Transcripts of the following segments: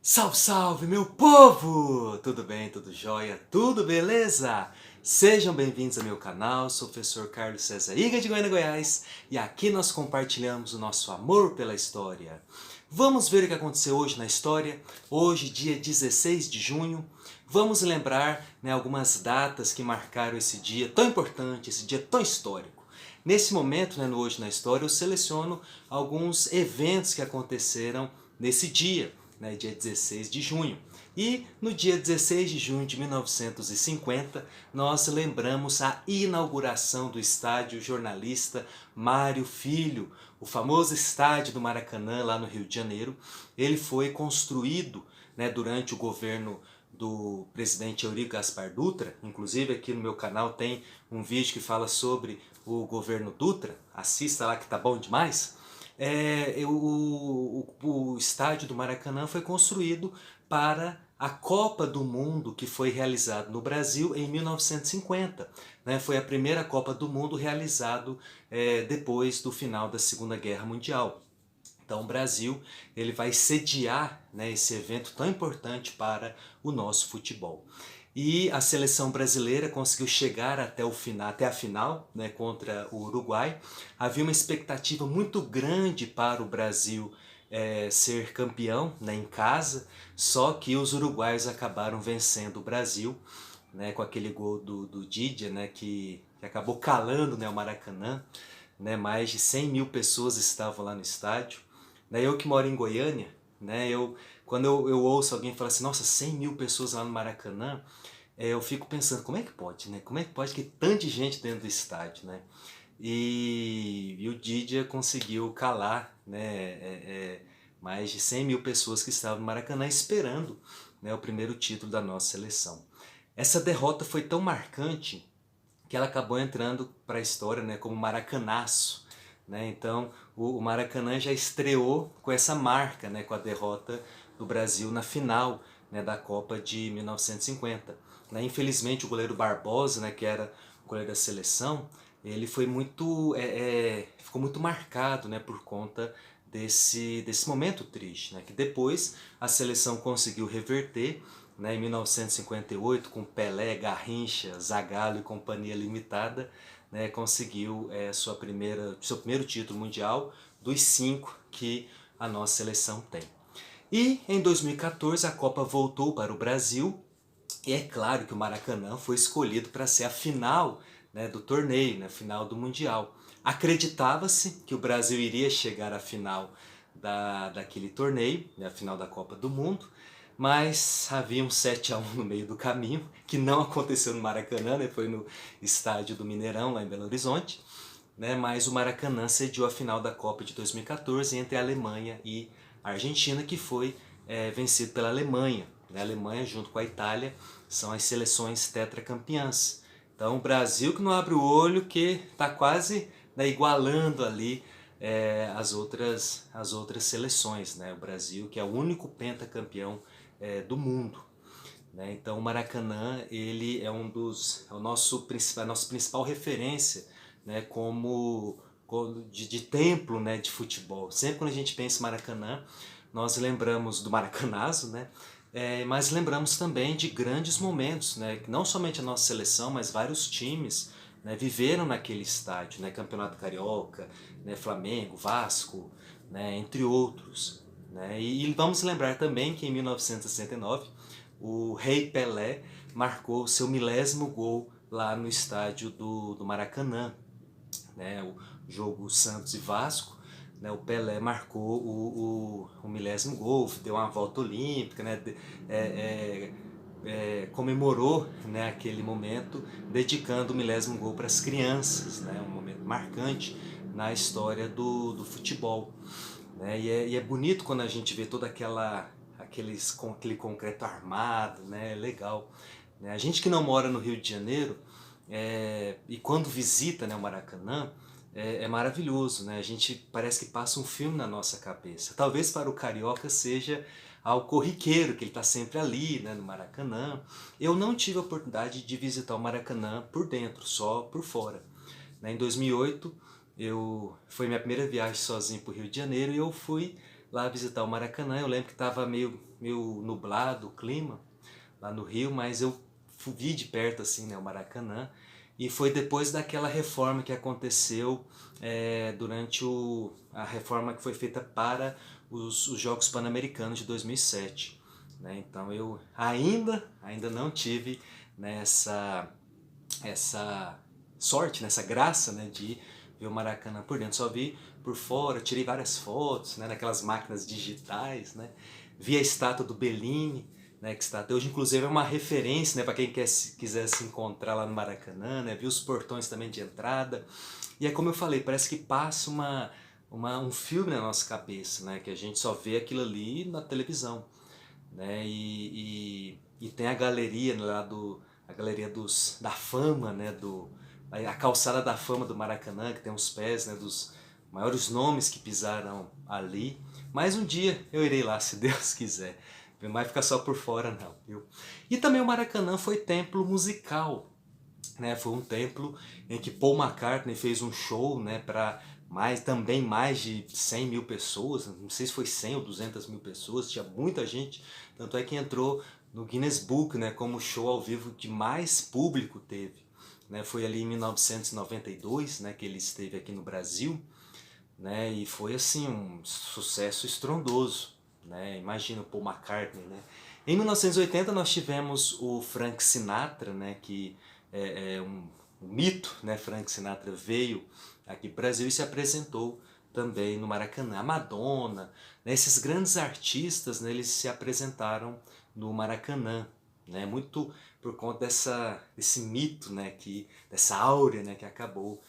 Salve, salve, meu povo! Tudo bem, tudo jóia, tudo beleza? Sejam bem-vindos ao meu canal, sou o professor Carlos César Iga de Goiânia, Goiás, e aqui nós compartilhamos o nosso amor pela história. Vamos ver o que aconteceu hoje na história, hoje dia 16 de junho. Vamos lembrar algumas datas que marcaram esse dia tão importante, esse dia tão histórico. Nesse momento, no Hoje na História, eu seleciono alguns eventos que aconteceram nesse dia, dia 16 de junho. E no dia 16 de junho de 1950, nós lembramos a inauguração do estádio jornalista Mário Filho, o famoso estádio do Maracanã, lá no Rio de Janeiro. Ele foi construído durante o governo do presidente Eurico Gaspar Dutra. Inclusive aqui no meu canal tem um vídeo que fala sobre o governo Dutra, assista lá que tá bom demais. O estádio do Maracanã foi construído para a Copa do Mundo que foi realizada no Brasil em 1950. Foi a primeira Copa do Mundo realizada depois do final da Segunda Guerra Mundial. Então o Brasil ele vai sediar esse evento tão importante para o nosso futebol. E a seleção brasileira conseguiu chegar até a final contra o Uruguai. Havia uma expectativa muito grande para o Brasil ser campeão em casa, só que os uruguaios acabaram vencendo o Brasil com aquele gol do Didier, que acabou calando o Maracanã. Mais de 100 mil pessoas estavam lá no estádio. Eu que moro em Goiânia, quando eu ouço alguém falar assim, nossa, 100 mil pessoas lá no Maracanã, eu fico pensando, como é que pode, Como é que pode que tanta gente dentro do estádio, E o Didier conseguiu calar, mais de 100 mil pessoas que estavam no Maracanã esperando o primeiro título da nossa seleção. Essa derrota foi tão marcante que ela acabou entrando para a história como Maracanaço. Então o Maracanã já estreou com essa marca, com a derrota do Brasil na final da Copa de 1950. Infelizmente o goleiro Barbosa, que era o goleiro da seleção, ele foi ficou muito marcado por conta desse momento triste, que depois a seleção conseguiu reverter em 1958, com Pelé, Garrincha, Zagallo e Companhia Limitada, conseguiu seu primeiro título mundial dos 5 que a nossa seleção tem. E em 2014 a Copa voltou para o Brasil, e é claro que o Maracanã foi escolhido para ser a final do torneio, a final do Mundial. Acreditava-se que o Brasil iria chegar à final daquele torneio, a final da Copa do Mundo, mas havia um 7-1 no meio do caminho, que não aconteceu no Maracanã, foi no estádio do Mineirão, lá em Belo Horizonte, mas o Maracanã sediou a final da Copa de 2014 entre a Alemanha e a Argentina, que foi vencido pela Alemanha. A Alemanha, junto com a Itália, são as seleções tetracampeãs. Então o Brasil que não abre o olho, que está quase igualando ali as outras seleções. O Brasil que é o único pentacampeão do mundo. Então o Maracanã ele é a nossa principal referência como de templo de futebol. Sempre quando a gente pensa em Maracanã, nós lembramos do Maracanazo, mas lembramos também de grandes momentos, que não somente a nossa seleção, mas vários times viveram naquele estádio, Campeonato Carioca, Flamengo, Vasco, entre outros. E vamos lembrar também que em 1969 o Rei Pelé marcou o seu 1000º gol lá no estádio do Maracanã. O jogo Santos e Vasco, o Pelé marcou o 1000º gol, deu uma volta olímpica, comemorou aquele momento, dedicando o 1000º gol para as crianças, um momento marcante na história do futebol. E é bonito quando a gente vê todo aquele concreto armado, legal. A gente que não mora no Rio de Janeiro, e quando visita o Maracanã, é maravilhoso, a gente parece que passa um filme na nossa cabeça. Talvez para o carioca seja algo corriqueiro, que ele está sempre ali no Maracanã. Eu não tive a oportunidade de visitar o Maracanã por dentro, só por fora. Em 2008, foi minha primeira viagem sozinho para o Rio de Janeiro e eu fui lá visitar o Maracanã. Eu lembro que estava meio nublado o clima lá no Rio, mas eu vi de perto assim, né, o Maracanã. E foi depois daquela reforma que aconteceu durante a reforma que foi feita para os Jogos Pan-Americanos de 2007. Né? Então eu ainda não tive, né, essa sorte, nessa graça, né, de ver o Maracanã por dentro. Só vi por fora, tirei várias fotos, né, naquelas máquinas digitais, né, vi a estátua do Bellini, né, que está até hoje, inclusive, é uma referência, né, para quem quiser se encontrar lá no Maracanã, né, vi os portões também de entrada. E é como eu falei, parece que passa um filme na nossa cabeça, né, que a gente só vê aquilo ali na televisão. Né, e tem a galeria lá a galeria da fama, né, a calçada da fama do Maracanã, que tem os pés, né, dos maiores nomes que pisaram ali. Mas um dia eu irei lá, se Deus quiser. Não vai ficar só por fora não, viu? E também o Maracanã foi templo musical, né? Foi um templo em que Paul McCartney fez um show, né, para também mais de 100 mil pessoas, não sei se foi 100 ou 200 mil pessoas, tinha muita gente, tanto é que entrou no Guinness Book, né, como o show ao vivo que mais público teve. Né? Foi ali em 1992, né, que ele esteve aqui no Brasil, né, e foi assim um sucesso estrondoso. Né? Imagina o Paul McCartney. Né? Em 1980 nós tivemos o Frank Sinatra, né, que é um mito, né? Frank Sinatra veio aqui para o Brasil e se apresentou também no Maracanã. A Madonna, né? Esses grandes artistas, né, eles se apresentaram no Maracanã, né? Muito por conta desse mito, né, dessa áurea, né, que acabou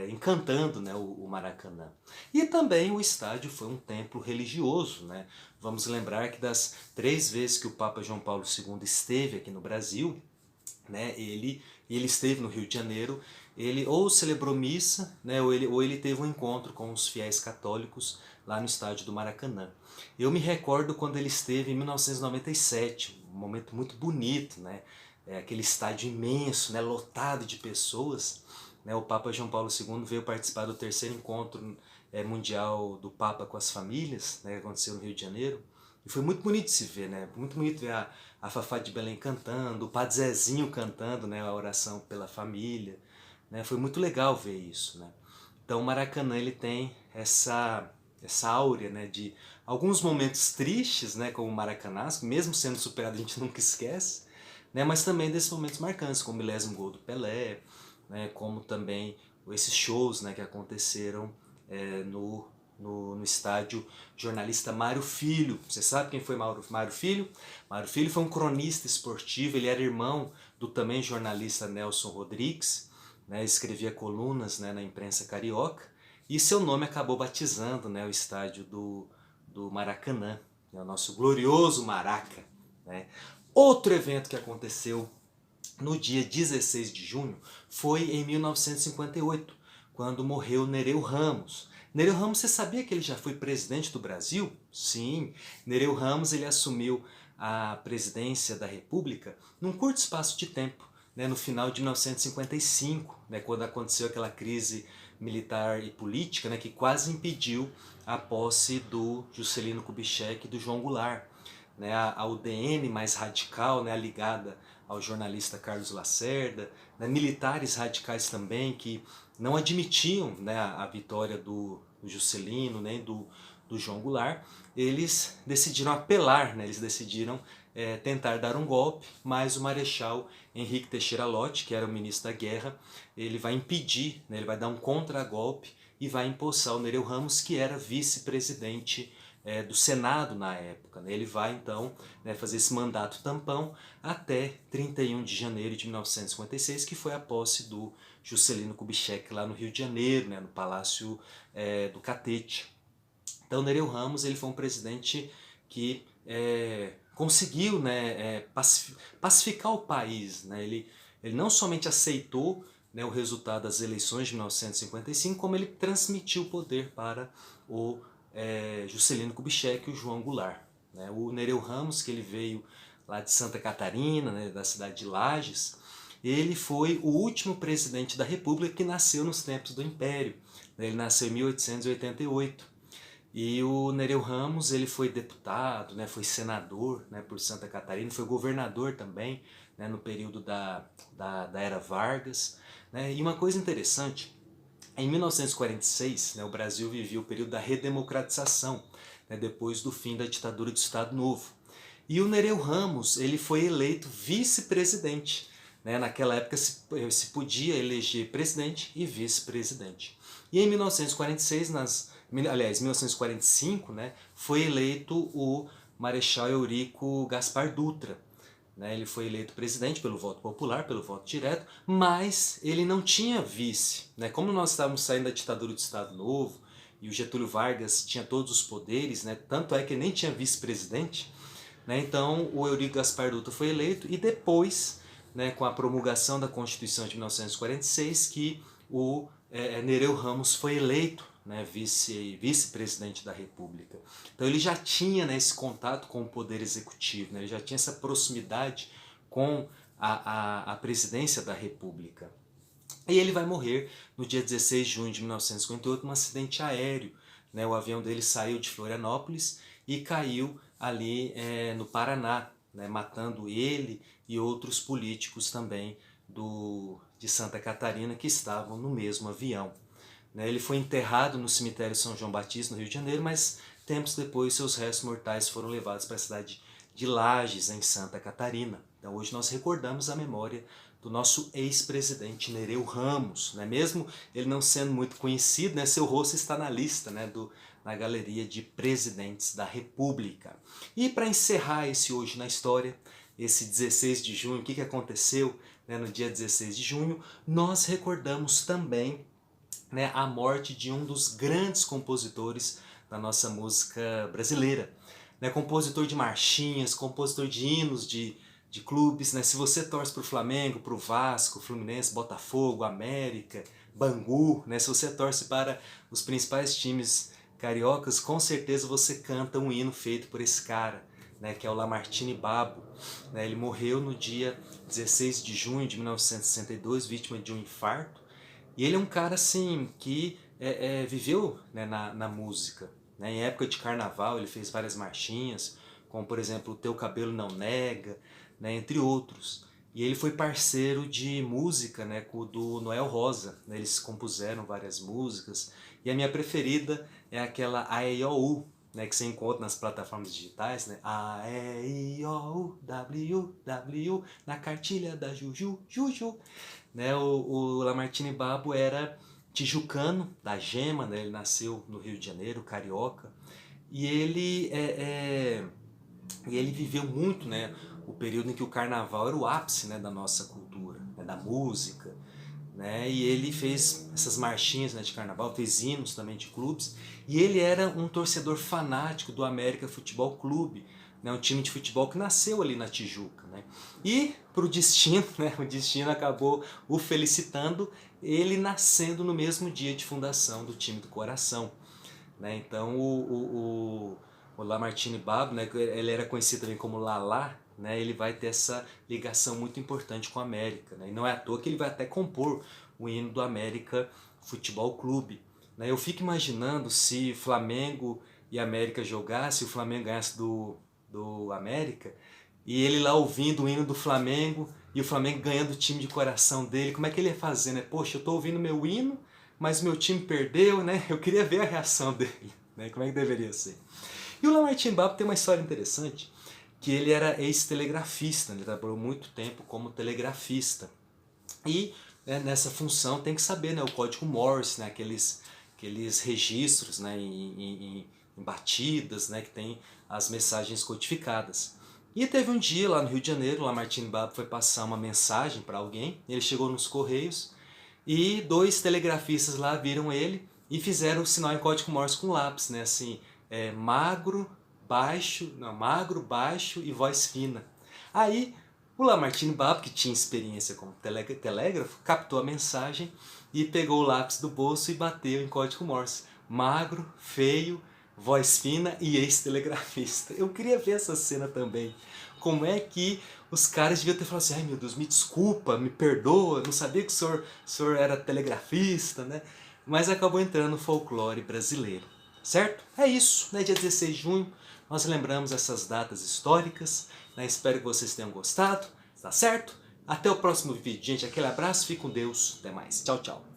encantando, né, o Maracanã. E também o estádio foi um templo religioso. Né? Vamos lembrar que das 3 vezes que o Papa João Paulo II esteve aqui no Brasil, né, ele esteve no Rio de Janeiro, ele ou celebrou missa, né, ou ele teve um encontro com os fiéis católicos lá no estádio do Maracanã. Eu me recordo quando ele esteve em 1997, um momento muito bonito, né, aquele estádio imenso, né, lotado de pessoas. Né, o Papa João Paulo II veio participar do 3º encontro mundial do Papa com as famílias, né, que aconteceu no Rio de Janeiro. E foi muito bonito de se ver, né? Muito bonito ver a Fafá de Belém cantando, o Padre Zezinho cantando, né, a oração pela família. Né? Foi muito legal ver isso. Né? Então o Maracanã ele tem essa áurea, né, de alguns momentos tristes, né, como o Maracanazo, mesmo sendo superado a gente nunca esquece, né, mas também desses momentos marcantes, como o 10º gol do Pelé, né, como também esses shows, né, que aconteceram no estádio Jornalista Mário Filho. Você sabe quem foi Mário Filho? Mário Filho foi um cronista esportivo, ele era irmão do também jornalista Nelson Rodrigues, né, escrevia colunas, né, na imprensa carioca, e seu nome acabou batizando, né, o estádio do Maracanã, né, o nosso glorioso Maraca. Né. Outro evento que aconteceu no dia 16 de junho foi em 1958, quando morreu Nereu Ramos. Nereu Ramos, você sabia que ele já foi presidente do Brasil? Sim, Nereu Ramos ele assumiu a presidência da República num curto espaço de tempo, né, no final de 1955, né, quando aconteceu aquela crise militar e política, né, que quase impediu a posse do Juscelino Kubitschek e do João Goulart. Né, a UDN mais radical, né, ligada ao jornalista Carlos Lacerda, né, militares radicais também que não admitiam, né, a vitória do Juscelino nem do João Goulart, eles decidiram apelar, né, eles decidiram tentar dar um golpe, mas o Marechal Henrique Teixeira Lott, que era o ministro da Guerra, ele vai impedir, né, ele vai dar um contragolpe e vai empossar o Nereu Ramos, que era vice-presidente do Senado na época. Né? Ele vai então, né, fazer esse mandato tampão até 31 de janeiro de 1956, que foi a posse do Juscelino Kubitschek lá no Rio de Janeiro, né, no Palácio do Catete. Então Nereu Ramos ele foi um presidente que conseguiu, né, pacificar o país. Né? Ele não somente aceitou, né, o resultado das eleições de 1955, como ele transmitiu o poder para o Juscelino Kubitschek e o João Goulart. Né? O Nereu Ramos, que ele veio lá de Santa Catarina, né, da cidade de Lages, ele foi o último presidente da República que nasceu nos tempos do Império. Ele nasceu em 1888. E o Nereu Ramos, ele foi deputado, né, foi senador, né, por Santa Catarina, foi governador também, né, no período da Era Vargas. Né. E uma coisa interessante, em 1946, né, o Brasil vivia o período da redemocratização, né, depois do fim da ditadura do Estado Novo. E o Nereu Ramos, ele foi eleito vice-presidente. Né? Naquela época se podia eleger presidente e vice-presidente. E em 1946, aliás, 1945, né, foi eleito o Marechal Eurico Gaspar Dutra. Né? Ele foi eleito presidente pelo voto popular, pelo voto direto, mas ele não tinha vice. Né? Como nós estávamos saindo da ditadura do Estado Novo e o Getúlio Vargas tinha todos os poderes, né? Tanto é que ele nem tinha vice-presidente, né? Então o Eurico Gaspar Dutra foi eleito e depois, né, com a promulgação da Constituição de 1946, que o Nereu Ramos foi eleito, né, vice-presidente da República. Então ele já tinha, né, esse contato com o poder executivo, né, ele já tinha essa proximidade com a presidência da República. E ele vai morrer no dia 16 de junho de 1958 num acidente aéreo. Né, o avião dele saiu de Florianópolis e caiu ali no Paraná, né, matando ele e outros políticos também de Santa Catarina que estavam no mesmo avião. Né, ele foi enterrado no cemitério São João Batista, no Rio de Janeiro, mas tempos depois seus restos mortais foram levados para a cidade de Lages, em Santa Catarina. Então hoje nós recordamos a memória do nosso ex-presidente Nereu Ramos. Né? Mesmo ele não sendo muito conhecido, né, seu rosto está na lista, né, na galeria de presidentes da República. E para encerrar esse Hoje na História, esse 16 de junho, o que aconteceu, né, no dia 16 de junho, nós recordamos também, né, a morte de um dos grandes compositores da nossa música brasileira. Né, compositor de marchinhas, compositor de hinos de clubes. Né, se você torce para o Flamengo, para o Vasco, Fluminense, Botafogo, América, Bangu, né, se você torce para os principais times cariocas, com certeza você canta um hino feito por esse cara, né, que é o Lamartine Babo. Né, ele morreu no dia 16 de junho de 1962, vítima de um infarto. E ele é um cara assim que viveu, né, na música. Né? Em época de carnaval ele fez várias marchinhas, como por exemplo O Teu Cabelo Não Nega, né, entre outros. E ele foi parceiro de música, né, do Noel Rosa. Né? Eles compuseram várias músicas. E a minha preferida é aquela A-E-I-O-U, né, que você encontra nas plataformas digitais, né? A-E-I-O-U, W-W, na cartilha da Juju, Juju. Né? O Lamartine Babo era tijucano, da Gema, né? Ele nasceu no Rio de Janeiro, carioca. E ele viveu muito, né, o período em que o carnaval era o ápice, né, da nossa cultura, né, da música. Né? E ele fez essas marchinhas, né, de carnaval, fez hinos também de clubes, e ele era um torcedor fanático do América Futebol Clube, né, um time de futebol que nasceu ali na Tijuca. Né? E pro destino, né, o destino acabou o felicitando, ele nascendo no mesmo dia de fundação do time do coração. Né? Então o Lamartine Babo, né, ele era conhecido também como Lalá, né, ele vai ter essa ligação muito importante com a América. Né, e não é à toa que ele vai até compor o hino do América Futebol Clube. Né, eu fico imaginando se Flamengo e América jogassem, o Flamengo ganhasse do América, e ele lá ouvindo o hino do Flamengo, e o Flamengo ganhando o time de coração dele, como é que ele ia fazer? Né? Poxa, eu estou ouvindo meu hino, mas meu time perdeu, né? Eu queria ver a reação dele, né? Como é que deveria ser. E o Lamartine Babo tem uma história interessante, que ele era ex-telegrafista, ele trabalhou muito tempo como telegrafista. E né, nessa função tem que saber, né, o código Morse, né, aqueles registros, né, em batidas, né, que tem as mensagens codificadas. E teve um dia lá no Rio de Janeiro, o Lamartine Babo foi passar uma mensagem para alguém, ele chegou nos Correios, e dois telegrafistas lá viram ele e fizeram o sinal em código Morse com lápis, né, assim, magro, baixo e voz fina. Aí o Lamartine Babo, que tinha experiência como telégrafo, captou a mensagem e pegou o lápis do bolso e bateu em código Morse. Magro, feio, voz fina e ex-telegrafista. Eu queria ver essa cena também. Como é que os caras deviam ter falado assim, ai meu Deus, me desculpa, me perdoa, não sabia que o senhor era telegrafista, né? Mas acabou entrando no folclore brasileiro. certo? É isso, né? Dia 16 de junho, nós lembramos essas datas históricas, né? Espero que vocês tenham gostado, tá certo? Até o próximo vídeo, gente. Aquele abraço, fique com Deus, até mais. Tchau, tchau.